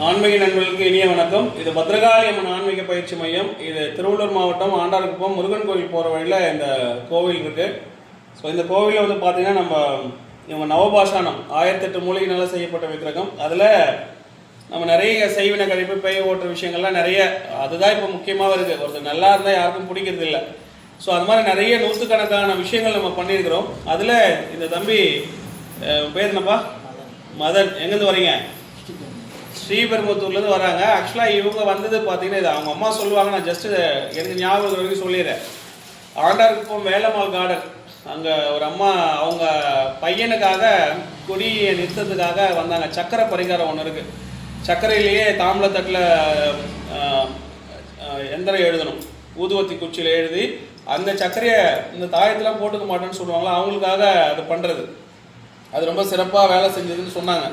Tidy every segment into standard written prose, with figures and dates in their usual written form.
ஆன்மீக நண்பர்களுக்கு இனிய வணக்கம். இது பத்ரகாளி அம்மன் ஆன்மீக பயிற்சி மையம். இது திருவள்ளூர் மாவட்டம் ஆண்டார்குப்பம் முருகன் கோவில் போகிற வழியில் இந்த கோவில் இருக்குது. ஸோ இந்த கோவிலில் வந்து பார்த்திங்கன்னா இவங்க நவபாஷானம் 1008 மூலிகையினால் செய்யப்பட்ட விக்கிரகம். அதில் நம்ம நிறைய செய்வின கழிப்பு பேய் ஓட்டுற விஷயங்கள்லாம் நிறைய, அதுதான் இப்போ முக்கியமாக இருக்குது. ஒருத்தர் நல்லா இருந்தால் யாருக்கும் பிடிக்கிறது இல்லை. ஸோ அது மாதிரி நிறைய நூற்றுக்கணக்கான விஷயங்கள் நம்ம பண்ணியிருக்கிறோம். அதில் இந்த தம்பி பேர் என்னப்பா? மதன். எங்கேருந்து வரீங்க? ஸ்ரீபெரும்புத்தூர்லேருந்து வராங்க. ஆக்சுவலாக இவங்க வந்தது பார்த்தீங்கன்னா இது அவங்க அம்மா சொல்லுவாங்க, நான் ஜஸ்ட்டு எனக்கு ஞாபகம் வரைக்கும் சொல்லிடுறேன். ஆண்டார்குப்பம் வேலம்மாள் கார்டன் அங்கே ஒரு அம்மா அவங்க பையனுக்காக கொடியை நிறுத்தத்துக்காக வந்தாங்க. சக்கரை பரிகாரம் ஒன்று இருக்குது. சர்க்கரையிலேயே தாம்பளத்தட்டில் எந்திரம் எழுதணும், ஊதுவத்தி குச்சியில் எழுதி அந்த சர்க்கரையை இந்த தாயத்தெலாம் போட்டுக்க மாட்டேன்னு சொல்லுவாங்களா, அவங்களுக்காக அது பண்ணுறது. அது ரொம்ப சிறப்பாக வேலை செஞ்சதுன்னு சொன்னாங்க.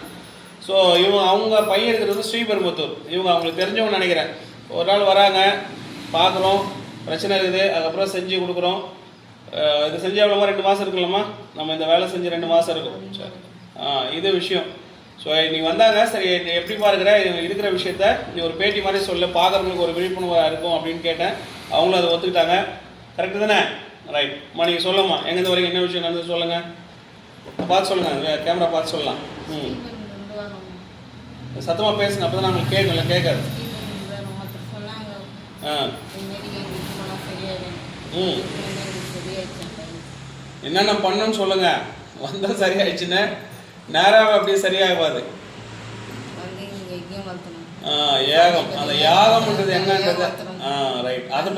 ஸோ அவங்க பையன் இருக்கிறது ஸ்ரீபெரும்புத்தூர். இவங்க அவங்களுக்கு தெரிஞ்சவங்க நினைக்கிறேன். ஒரு நாள் வராங்க, பார்க்குறோம், பிரச்சனை இருக்குது, அதுக்கப்புறம் செஞ்சு கொடுக்குறோம். இது செஞ்சு எவ்வளோமா 2 மாதம் இருக்குல்லம்மா, நம்ம இந்த வேலை செஞ்சு 2 மாதம் இருக்கும். சரி, இது விஷயம். ஸோ நீ வந்தாங்க, சரி நீ எப்படி பாருக்கிற இருக்கிற விஷயத்த நீ ஒரு பேட்டி மாதிரி சொல்ல, பார்க்குறவங்களுக்கு ஒரு விழிப்புணர்வாக இருக்கும் அப்படின்னு கேட்டேன். அவங்களும் அதை ஒத்துக்கிட்டாங்க. கரெக்டு தானே? ரைட். நீங்கள் சொல்லுமா, எங்கேருந்து வரீங்க, என்ன விஷயம் நடந்து சொல்லுங்கள், பார்த்து சொல்லுங்கள், கேமரா பார்த்து சொல்லலாம். சத்தமாக பேசுங்க, அப்போ தான் நம்மளுக்கு கேட்கல, கேட்காது. என்னென்ன பண்ணணும்னு சொல்லுங்க. வந்தால் சரியாயிடுச்சுன்னு நேராக அப்படியே சரியாகாது. யாகம், அந்த யாகம்ன்றது என்னன்றது ரைட். அது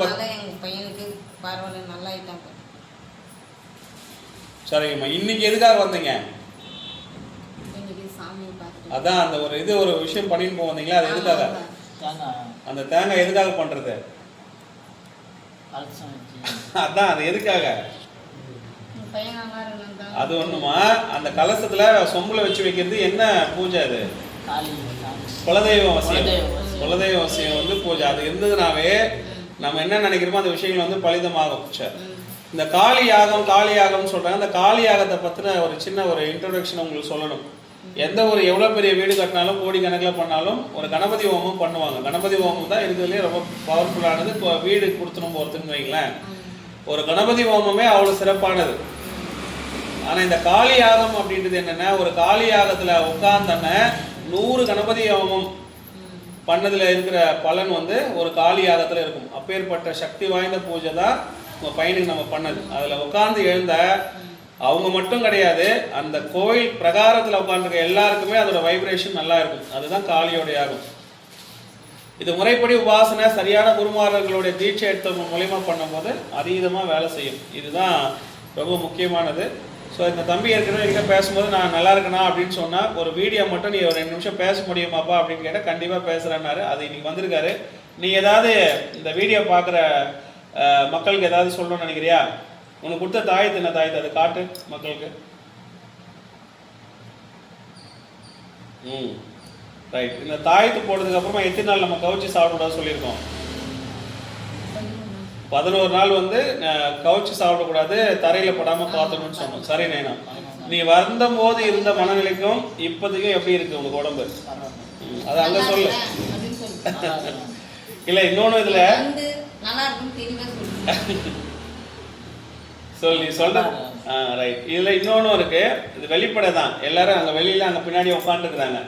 சரிங்கம்மா. இன்னைக்கு எதுக்காக வந்தீங்க? அதான் அந்த ஒரு விஷயம் பண்ணிட்டு போக வந்தீங்களா, அது எதுக்காக? அந்த தேங்காய் எதுக்காக பண்றது? அதான் அது எதுக்காக? அது ஒண்ணுமா, அந்த கலசத்துல சொம்புல வச்சு வைக்கிறது என்ன பூஜை? அது குலதெய்வம் அவசியம். குலதெய்வம் அவசியம் வந்து பூஜை. அது இருந்ததுனாவே நம்ம என்ன நினைக்கிறோமோ அந்த விஷயங்கள் வந்து பலிதமாகும். இந்த காளி யாகம், காளி யாகம்னு சொல்றாங்க. அந்த காளி யாகத்தை பத்தின ஒரு சின்ன இன்ட்ரோடக்ஷன் உங்களுக்கு சொல்லணும். எவ்வளோ பெரிய வீடு கட்டினாலும் கோடிக்கணக்கில் பண்ணாலும் ஒரு கணபதி ஹோமம் பண்ணுவாங்க. கணபதி ஹோமம் தான் இருக்கிறதுலே ரொம்ப பவர்ஃபுல்லானது. இப்போ வீடு கொடுத்துணும் போகிறதுன்னு வைங்களேன், ஒரு கணபதி ஹோமமே அவ்வளோ சிறப்பானது. ஆனால் இந்த காளி யாகம் அப்படின்றது என்னென்னா, ஒரு காளி யாகத்தில் உட்கார்ந்தன 100 கணபதி ஹோமம் பண்ணதில் இருக்கிற பலன் வந்து ஒரு காளி யாகத்தில் இருக்கும். அப்பேற்பட்ட சக்தி வாய்ந்த பூஜை தான் உங்கள் பையனுக்கு நம்ம பண்ணது. அதில் உட்கார்ந்து எழுந்த அவங்க மட்டும் கிடையாது, அந்த கோயில் பிரகாரத்தில் உட்காந்துருக்க எல்லாருக்குமே அதோட வைப்ரேஷன் நல்லா இருக்கும். அதுதான் காளியோட யாகம். இது முறைப்படி உபாசனை சரியான குருமார்களுடைய தீட்சை எடுத்த மூலயமா பண்ணும்போது அதீதமாக வேலை செய்யும். இதுதான் ரொம்ப முக்கியமானது. ஸோ இந்த தம்பி ஏற்கனவே என்கிட்ட பேசும்போது நான் நல்லா இருக்கேனா அப்படின்னு சொன்னால், ஒரு வீடியோ மட்டும் நீ ஒரு 2 நிமிஷம் பேச முடியுமாப்பா அப்படின்னு கேட்டால் கண்டிப்பாக பேசுகிறேன்னாரு. அது இன்னைக்கு வந்திருக்காரு. நீ ஏதாவது இந்த வீடியோ பார்க்குற மக்களுக்கு ஏதாவது சொல்லணும்னு நினைக்கிறியா? உனக்கு கொடுத்த தாயத்து என்ன தாயத்து, அது காட்டு மக்களுக்கு. ரைட். இந்த தாயத்து போட்டதுக்கு அப்புறமா எத்தனை நாள் நம்ம கவுச்சி சாப்பிடக்கூடாது சொல்லியிருக்கோம்? 11 நாள் வந்து கவுச்சி சாப்பிடக்கூடாது, தரையில் படாமல் பார்த்துக்கணும்னு சொன்னோம். சரி நைனா, நீ வந்தபோது இருந்த மனநிலைக்கும் இப்போதைக்கும் எப்படி இருக்கு உங்க உடம்பு? அது அங்க சொல்லு. இல்லை, இன்னொன்று இதில் சொல்லி சொல்ற. ரைட். இதில் இன்னொன்றும் இருக்கு. இது வெளிப்படை தான். எல்லாரும் அங்கே வெளியில் அங்கே பின்னாடி உட்காந்துருக்குறாங்க.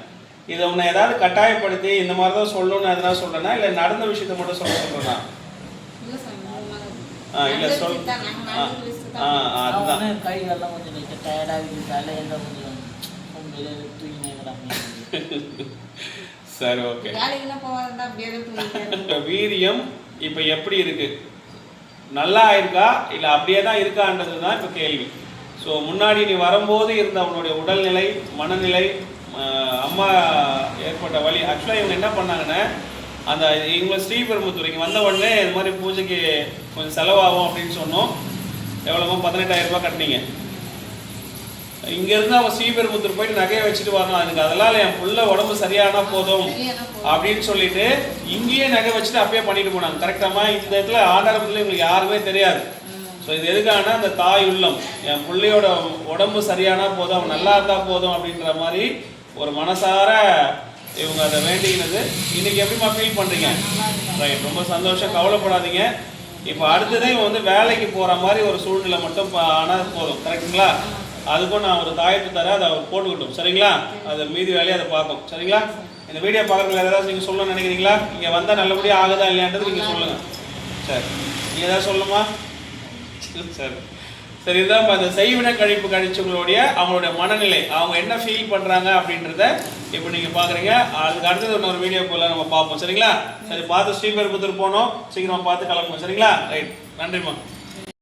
இதை உன்னை ஏதாவது கட்டாயப்படுத்தி இந்த மாதிரி தான் சொல்லணும்னு எதனா சொல்றேன்னா, இல்லை நடந்த விஷயத்த மட்டும் சொல்றேன்னா? இல்லை சொல். அதுதான் சரி, ஓகே. வீரியம் இப்போ எப்படி இருக்கு? நல்லா இருக்கா இல்லை அப்படியே தான் இருக்கான்றது தான் இப்போ கேள்வி. ஸோ முன்னாடி நீ வரும்போது இருந்த அவனுடைய உடல்நிலை, மனநிலை, அம்மா ஏற்பட்ட வழி. ஆக்சுவலாக இவங்க என்ன பண்ணாங்கன்னா, அந்த இவங்க ஸ்ரீபெரும்புத்தூர் இங்கே வந்த உடனே இது மாதிரி பூஜைக்கு கொஞ்சம் செலவாகும் அப்படின்னு சொன்னோம். எவ்வளோமா? 18,000 ரூபாய் கட்டினீங்க. இங்கேருந்து அவன் ஸ்ரீபெரும்புத்தூர் போயிட்டு நகையை வச்சுட்டு வரணும். அதுக்கு அதெல்லாம் என் புள்ள உடம்பு சரியானா போதும் அப்படின்னு சொல்லிட்டு இங்கேயே நகை வச்சுட்டு அப்பயே பண்ணிட்டு போனாங்க. கரெக்டாமா? இந்த இடத்துல ஆதாரத்தில் இவங்களுக்கு யாருமே தெரியாது. ஸோ இது எதுக்கான அந்த தாய் உள்ளம், என் பிள்ளையோட உடம்பு சரியானா போதும், அவன் நல்லா இருந்தால் போதும் அப்படின்ற மாதிரி ஒரு மனசார இவங்க அதை வேண்டிக்கினது. இன்னைக்கு எப்படிமா ஃபீல் பண்ணுறீங்க? ரைட், ரொம்ப சந்தோஷம், கவலைப்படாதீங்க. இப்போ அடுத்ததே இவன் வந்து வேலைக்கு போகிற மாதிரி ஒரு சூழ்நிலை மட்டும் ஆனால் போதும், கரெக்டுங்களா? அதுக்கும் நான் ஒரு தாயத்து தரேன், அதை அவர் போட்டுக்கிட்டோம், சரிங்களா? அது மீதி வேலையை அதை பார்க்கும், சரிங்களா? இந்த வீடியோ பார்க்குறதுல ஏதாவது நீங்கள் சொல்லணும்னு நினைக்கிறீங்களா? இங்கே வந்தால் நல்லபடியாக ஆகுதா இல்லையான்றது நீங்கள் சொல்லுங்கள். சரி, நீங்கள் ஏதாவது சொல்லுமா? சரி சரி, இதுதான் அந்த செய்வினை கழிப்பு கழிச்சவங்களுடைய அவங்களுடைய மனநிலை, அவங்க என்ன ஃபீல் பண்ணுறாங்க அப்படின்றத இப்போ நீங்கள் பார்க்குறீங்க. அதுக்கு அடுத்தது இன்னொரு வீடியோ போல் நம்ம பார்ப்போம், சரிங்களா? சரி, பார்த்து ஸ்ரீபெரும்புத்தூர் போனோம், சீக்கிரமாக பார்த்து கிளம்புவோம், சரிங்களா? ரைட், நன்றிம்மா.